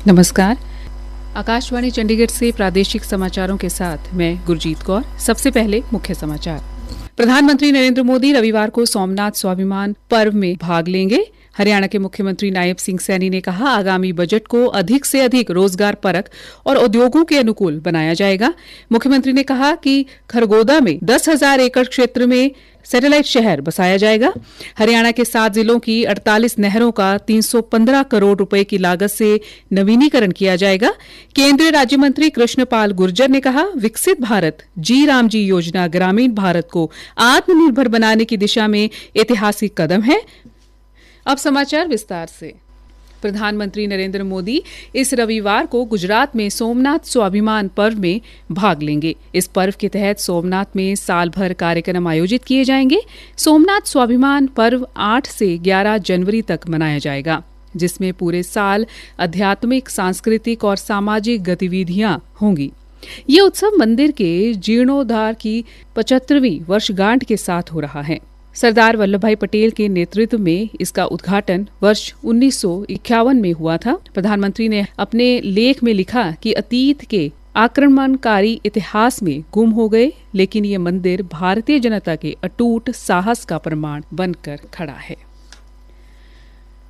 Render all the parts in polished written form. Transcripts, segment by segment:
नमस्कार। आकाशवाणी चंडीगढ़ से प्रादेशिक समाचारों के साथ मैं गुरजीत कौर। सबसे पहले मुख्य समाचार। प्रधानमंत्री नरेंद्र मोदी रविवार को सोमनाथ स्वाभिमान पर्व में भाग लेंगे। हरियाणा के मुख्यमंत्री नायब सिंह सैनी ने कहा, आगामी बजट को अधिक से अधिक रोजगार परक और उद्योगों के अनुकूल बनाया जाएगा। मुख्यमंत्री ने कहा कि खरगोदा में 10,000 एकड़ क्षेत्र में सैटेलाइट शहर बसाया जाएगा। हरियाणा के 7 जिलों की 48 नहरों का 315 करोड़ रुपए की लागत से नवीनीकरण किया जाएगा। केंद्रीय राज्य मंत्री कृष्णपाल गुर्जर ने कहा, विकसित भारत जी राम जी योजना ग्रामीण भारत को आत्मनिर्भर बनाने की दिशा में ऐतिहासिक कदम है। अब समाचार विस्तार से। प्रधानमंत्री नरेंद्र मोदी इस रविवार को गुजरात में सोमनाथ स्वाभिमान पर्व में भाग लेंगे। इस पर्व के तहत सोमनाथ में साल भर कार्यक्रम आयोजित किए जाएंगे। सोमनाथ स्वाभिमान पर्व 8 से 11 जनवरी तक मनाया जाएगा, जिसमें पूरे साल आध्यात्मिक, सांस्कृतिक और सामाजिक गतिविधियां होंगी। ये उत्सव मंदिर के जीर्णोद्धार की 75वीं वर्षगांठ के साथ हो रहा है। सरदार वल्लभ भाई पटेल के नेतृत्व में इसका उद्घाटन वर्ष 1951 में हुआ था। प्रधानमंत्री ने अपने लेख में लिखा कि अतीत के आक्रमणकारी इतिहास में गुम हो गए, लेकिन ये मंदिर भारतीय जनता के अटूट साहस का प्रमाण बनकर खड़ा है।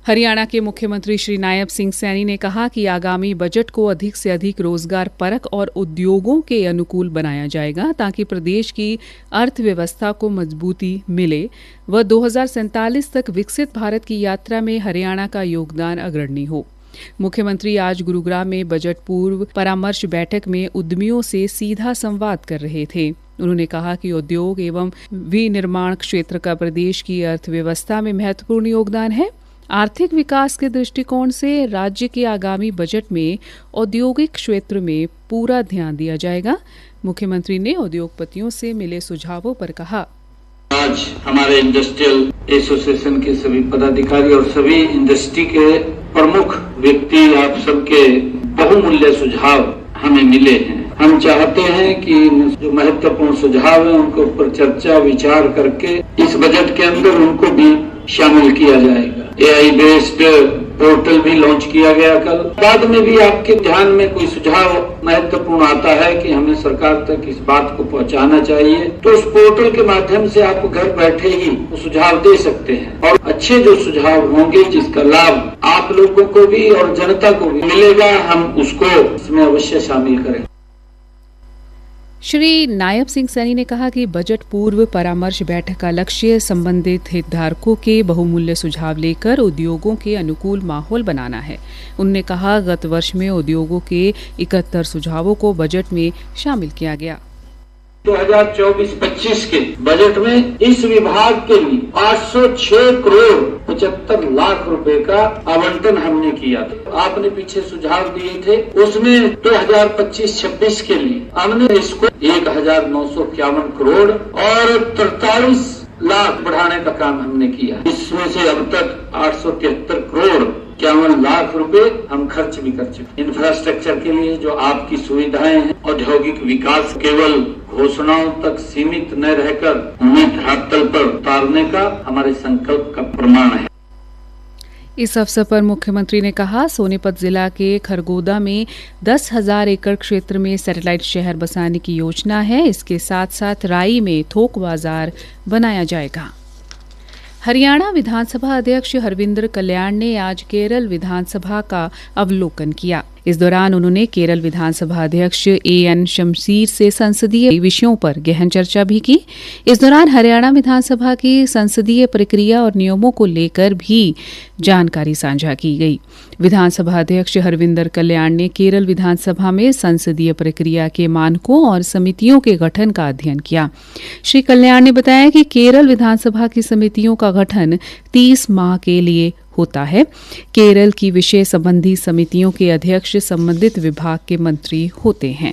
हरियाणा के मुख्यमंत्री श्री नायब सिंह सैनी ने कहा कि आगामी बजट को अधिक से अधिक रोजगार परक और उद्योगों के अनुकूल बनाया जाएगा, ताकि प्रदेश की अर्थव्यवस्था को मजबूती मिले व 2047 तक विकसित भारत की यात्रा में हरियाणा का योगदान अग्रणी हो। मुख्यमंत्री आज गुरुग्राम में बजट पूर्व परामर्श बैठक में उद्यमियों से सीधा संवाद कर रहे थे। उन्होंने कहा कि उद्योग एवं विनिर्माण क्षेत्र का प्रदेश की अर्थव्यवस्था में महत्वपूर्ण योगदान है। आर्थिक विकास के दृष्टिकोण से राज्य के आगामी बजट में औद्योगिक क्षेत्र में पूरा ध्यान दिया जाएगा। मुख्यमंत्री ने उद्योगपतियों से मिले सुझावों पर कहा, आज हमारे इंडस्ट्रियल एसोसिएशन के सभी पदाधिकारी और सभी इंडस्ट्री के प्रमुख व्यक्ति, आप सबके बहुमूल्य सुझाव हमें मिले हैं। हम चाहते हैं कि जो महत्वपूर्ण सुझाव है उनके ऊपर चर्चा विचार करके इस बजट के अंदर उनको भी शामिल किया जाएगा। AI बेस्ड पोर्टल भी लॉन्च किया गया कल। बाद में भी आपके ध्यान में कोई सुझाव महत्वपूर्ण आता है कि हमें सरकार तक इस बात को पहुंचाना चाहिए, तो उस पोर्टल के माध्यम से आप घर बैठे ही वो सुझाव दे सकते हैं और अच्छे जो सुझाव होंगे जिसका लाभ आप लोगों को भी और जनता को भी मिलेगा, हम उसको इसमें अवश्य शामिल करें। श्री नायब सिंह सैनी ने कहा कि बजट पूर्व परामर्श बैठक का लक्ष्य संबंधित हितधारकों के बहुमूल्य सुझाव लेकर उद्योगों के अनुकूल माहौल बनाना है। उन्होंने कहा, गत वर्ष में उद्योगों के 71 सुझावों को बजट में शामिल किया गया। 2024-25 के बजट में इस विभाग के लिए 506 करोड़ 75 लाख रुपए का आवंटन हमने किया था। आपने पीछे सुझाव दिए थे, उसमें 2025-26 के लिए हमने इसको 1951 करोड़ और 43 लाख बढ़ाने का काम हमने किया। इसमें से अब तक 873 करोड़ 51 लाख रुपए हम खर्च भी कर चुके। इंफ्रास्ट्रक्चर के लिए जो आपकी सुविधाएं हैं, औद्योगिक विकास केवल घोषणाओं तक सीमित न रहकर उन्हें धरातल पर उतारने का हमारे संकल्प का प्रमाण है। इस अवसर पर मुख्यमंत्री ने कहा, सोनीपत जिला के खरगोदा में 10,000 एकड़ क्षेत्र में सैटेलाइट शहर बसाने की योजना है। इसके साथ साथ राई में थोक बाजार बनाया जाएगा। हरियाणा विधानसभा अध्यक्ष हरविंदर कल्याण ने आज केरल विधानसभा का अवलोकन किया। इस दौरान उन्होंने केरल विधानसभा अध्यक्ष AN शमशीर से संसदीय विषयों पर गहन चर्चा भी की। इस दौरान हरियाणा विधानसभा की संसदीय प्रक्रिया और नियमों को लेकर भी जानकारी साझा की गई। विधानसभा अध्यक्ष हरविंदर कल्याण ने केरल विधानसभा में संसदीय प्रक्रिया के मानकों और समितियों के गठन का अध्ययन किया। श्री कल्याण ने बताया कि केरल विधानसभा की समितियों का गठन 30 माह के लिए होता है। केरल की विषय संबंधी समितियों के अध्यक्ष संबंधित विभाग के मंत्री होते हैं।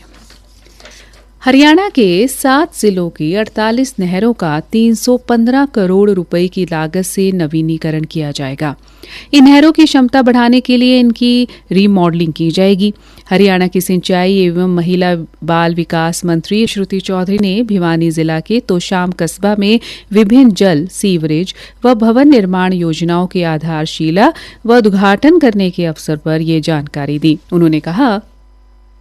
हरियाणा के 7 जिलों की 48 नहरों का 315 करोड़ रुपए की लागत से नवीनीकरण किया जाएगा। इन नहरों की क्षमता बढ़ाने के लिए इनकी रीमॉडलिंग की जाएगी। हरियाणा की सिंचाई एवं महिला बाल विकास मंत्री श्रुति चौधरी ने भिवानी जिला के तोशाम कस्बा में विभिन्न जल, सीवरेज व भवन निर्माण योजनाओं के आधारशिला व उद्घाटन करने के अवसर पर ये जानकारी दी। उन्होंने कहा,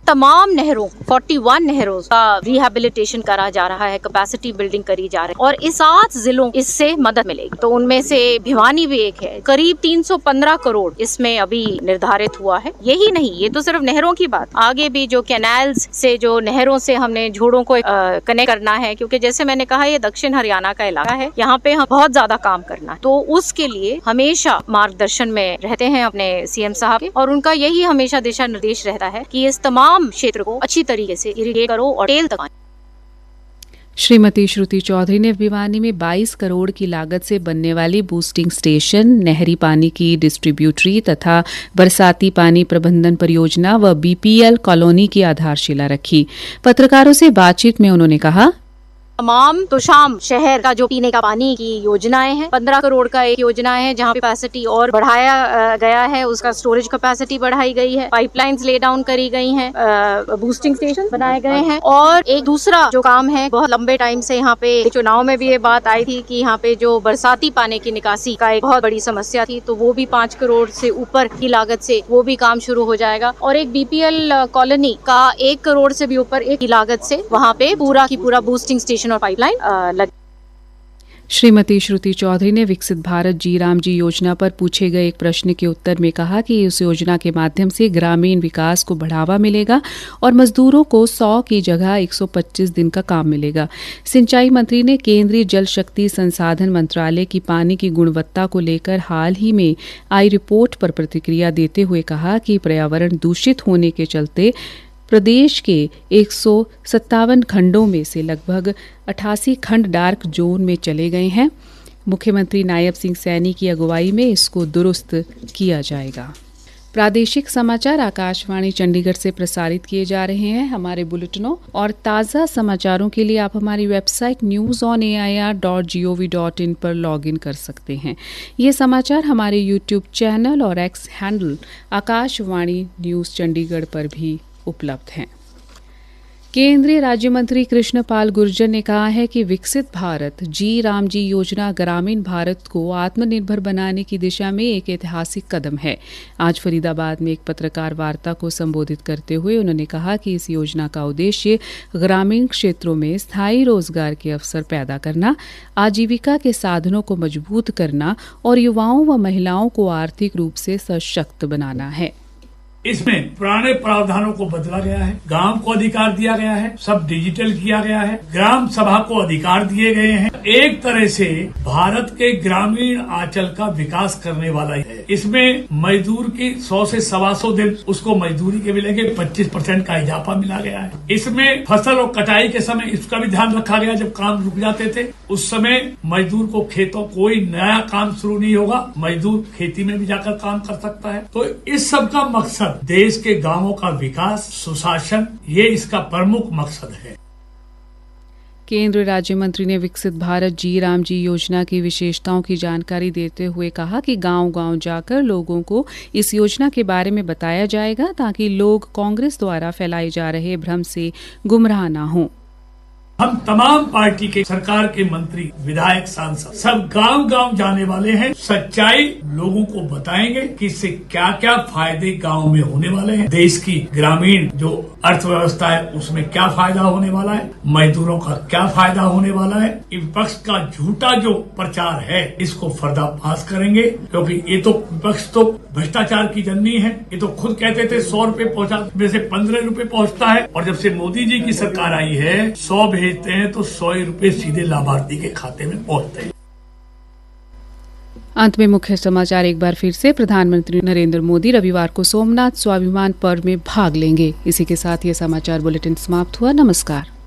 तमाम नहरों 41 नहरों का रिहेबिलिटेशन करा जा रहा है, कैपेसिटी बिल्डिंग करी जा रही है और इस 7 जिलों इससे मदद मिलेगी। तो उनमें से भिवानी भी एक है। करीब 315 करोड़ इसमें अभी निर्धारित हुआ है। यही नहीं, ये तो सिर्फ नहरों की बात, आगे भी जो कैनाल्स से, जो नहरों से हमने झोड़ों को कनेक्ट करना है, क्योंकि जैसे मैंने कहा ये दक्षिण हरियाणा का इलाका है, यहाँ पे हम बहुत ज्यादा काम करना है। तो उसके लिए हमेशा मार्गदर्शन में रहते हैं अपने सीएम साहब के और उनका यही हमेशा दिशा निर्देश रहता है कि इस तमाम क्षेत्र को अच्छी तरीके से इरिगेट करो और टेल तक। श्रीमती श्रुति चौधरी ने भिवानी में 22 करोड़ की लागत से बनने वाली बूस्टिंग स्टेशन, नहरी पानी की डिस्ट्रीब्यूटरी तथा बरसाती पानी प्रबंधन परियोजना व बीपीएल कॉलोनी की आधारशिला रखी। पत्रकारों से बातचीत में उन्होंने कहा, तमाम तोशाम शहर का जो पीने का पानी की योजनाएं हैं, 15 करोड़ का एक योजना है जहां पे कैपेसिटी और बढ़ाया गया है, उसका स्टोरेज कैपेसिटी बढ़ाई गई है, पाइपलाइंस ले डाउन करी गई हैं, बूस्टिंग स्टेशन बनाए गए हैं। और एक दूसरा जो काम है, बहुत लंबे टाइम से यहाँ पे चुनाव में भी ये बात आई थी कि यहाँ पे जो बरसाती पानी की निकासी का एक बहुत बड़ी समस्या थी, तो वो भी 5 करोड़ से ऊपर की लागत से वो भी काम शुरू हो जाएगा। और एक बीपीएल कॉलोनी का 1 करोड़ से भी ऊपर एक की लागत से वहाँ पे पूरा की पूरा बूस्टिंग स्टेशन और पाइपलाइन लग। श्रीमती श्रुति चौधरी ने विकसित भारत जी राम जी योजना पर पूछे गए एक प्रश्न के उत्तर में कहा कि इस योजना के माध्यम से ग्रामीण विकास को बढ़ावा मिलेगा और मजदूरों को 100 की जगह 125 दिन का काम मिलेगा। सिंचाई मंत्री ने केंद्रीय जल शक्ति संसाधन मंत्रालय की पानी की गुणवत्ता को लेकर हाल ही में आई रिपोर्ट पर प्रतिक्रिया देते हुए कहा कि पर्यावरण दूषित होने के चलते प्रदेश के 157 खंडों में से लगभग 88 खंड डार्क जोन में चले गए हैं। मुख्यमंत्री नायब सिंह सैनी की अगुवाई में इसको दुरुस्त किया जाएगा। प्रादेशिक समाचार आकाशवाणी चंडीगढ़ से प्रसारित किए जा रहे हैं। हमारे बुलेटिनों और ताज़ा समाचारों के लिए आप हमारी वेबसाइट newsonair.gov.in पर लॉगिन कर सकते हैं। ये समाचार हमारे यूट्यूब चैनल और x handle Akashvani news Chandigarh पर भी उपलब्ध हैं। केंद्रीय राज्य मंत्री कृष्ण पाल गुर्जर ने कहा है कि विकसित भारत जी राम जी योजना ग्रामीण भारत को आत्मनिर्भर बनाने की दिशा में एक ऐतिहासिक कदम है। आज फरीदाबाद में एक पत्रकार वार्ता को संबोधित करते हुए उन्होंने कहा कि इस योजना का उद्देश्य ग्रामीण क्षेत्रों में स्थायी रोजगार के अवसर पैदा करना, आजीविका के साधनों को मजबूत करना और युवाओं व महिलाओं को आर्थिक रूप से सशक्त बनाना है। इसमें पुराने प्रावधानों को बदला गया है, गांव को अधिकार दिया गया है, सब डिजिटल किया गया है, ग्राम सभा को अधिकार दिए गए हैं। एक तरह से भारत के ग्रामीण आंचल का विकास करने वाला है। इसमें मजदूर की 100 से 125 दिन उसको मजदूरी के मिलेंगे, 25% का इजाफा मिला गया है। इसमें फसल और कटाई के समय इसका भी ध्यान रखा गया। जब काम रुक जाते थे उस समय मजदूर को खेतों कोई नया काम शुरू नहीं होगा, मजदूर खेती में भी जाकर काम कर सकता है। तो इस सब का मकसद देश के गांवों का विकास, सुशासन, ये इसका प्रमुख मकसद है। केंद्रीय राज्य मंत्री ने विकसित भारत जी राम जी योजना की विशेषताओं की जानकारी देते हुए कहा कि गांव-गांव जाकर लोगों को इस योजना के बारे में बताया जाएगा ताकि लोग कांग्रेस द्वारा फैलाए जा रहे भ्रम से गुमराह न हों। हम तमाम पार्टी के, सरकार के मंत्री, विधायक, सांसद सब गांव-गांव जाने वाले हैं। सच्चाई लोगों को बताएंगे कि इससे क्या क्या फायदे गांव में होने वाले हैं, देश की ग्रामीण जो अर्थव्यवस्था है उसमें क्या फायदा होने वाला है, मजदूरों का क्या फायदा होने वाला है। विपक्ष का झूठा जो प्रचार है इसको पर्दाफाश करेंगे, क्योंकि ये तो विपक्ष तो भ्रष्टाचार की जननी है। ये तो खुद कहते थे 100 रुपए पहुंचा, वैसे 15 रुपए पहुंचता है। और जब से मोदी जी की सरकार आई है 100 भेजते हैं तो 100 रुपए सीधे लाभार्थी के खाते में पहुंचते हैं। अंत में मुख्य समाचार एक बार फिर से। प्रधानमंत्री नरेंद्र मोदी रविवार को सोमनाथ स्वाभिमान पर्व में भाग लेंगे। इसी के साथ ये समाचार बुलेटिन समाप्त हुआ। नमस्कार।